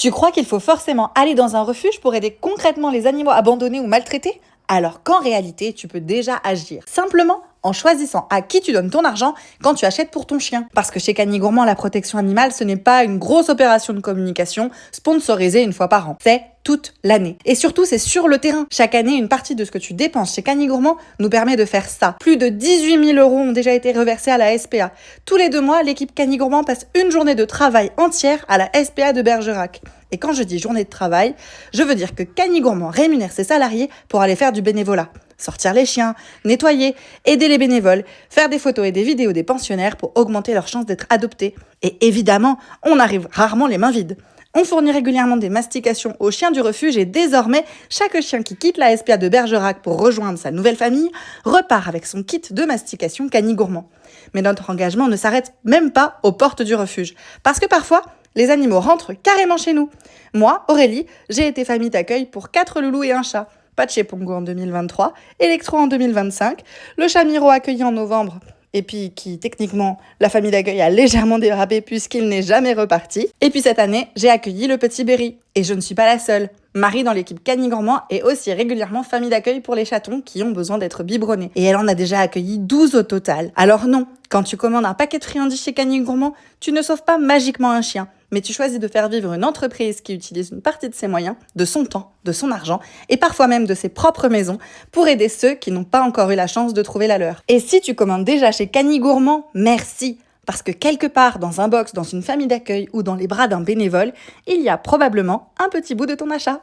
Tu crois qu'il faut forcément aller dans un refuge pour aider concrètement les animaux abandonnés ou maltraités? Alors qu'en réalité, tu peux déjà agir. Simplement en choisissant à qui tu donnes ton argent quand tu achètes pour ton chien. Parce que chez Cani Gourmand, la protection animale, ce n'est pas une grosse opération de communication sponsorisée une fois par an. C'est toute l'année. Et surtout, c'est sur le terrain. Chaque année, une partie de ce que tu dépenses chez Cani Gourmand nous permet de faire ça. Plus de 18 000 € ont déjà été reversés à la SPA. Tous les 2 mois, l'équipe Cani Gourmand passe une journée de travail entière à la SPA de Bergerac. Et quand je dis journée de travail, je veux dire que Cani Gourmand rémunère ses salariés pour aller faire du bénévolat. Sortir les chiens, nettoyer, aider les bénévoles, faire des photos et des vidéos des pensionnaires pour augmenter leurs chances d'être adoptés. Et évidemment, on arrive rarement les mains vides. On fournit régulièrement des mastications aux chiens du refuge et désormais, chaque chien qui quitte la SPA de Bergerac pour rejoindre sa nouvelle famille repart avec son kit de mastication Cani Gourmand. Mais notre engagement ne s'arrête même pas aux portes du refuge. Parce que parfois, les animaux rentrent carrément chez nous. Moi, Aurélie, j'ai été famille d'accueil pour 4 loulous et un chat. Patché Pongo en 2023, Electro en 2025, le chat Miro accueilli en novembre, et puis qui, techniquement, la famille d'accueil a légèrement dérapé puisqu'il n'est jamais reparti. Et puis cette année, j'ai accueilli le petit Berry. Et je ne suis pas la seule. Marie, dans l'équipe Cani Gourmand, est aussi régulièrement famille d'accueil pour les chatons qui ont besoin d'être biberonnés. Et elle en a déjà accueilli 12 au total. Alors non, quand tu commandes un paquet de friandises chez Cani Gourmand, tu ne sauves pas magiquement un chien. Mais tu choisis de faire vivre une entreprise qui utilise une partie de ses moyens, de son temps, de son argent, et parfois même de ses propres maisons, pour aider ceux qui n'ont pas encore eu la chance de trouver la leur. Et si tu commandes déjà chez Cani Gourmand, merci! Parce que quelque part dans un box, dans une famille d'accueil ou dans les bras d'un bénévole, il y a probablement un petit bout de ton achat.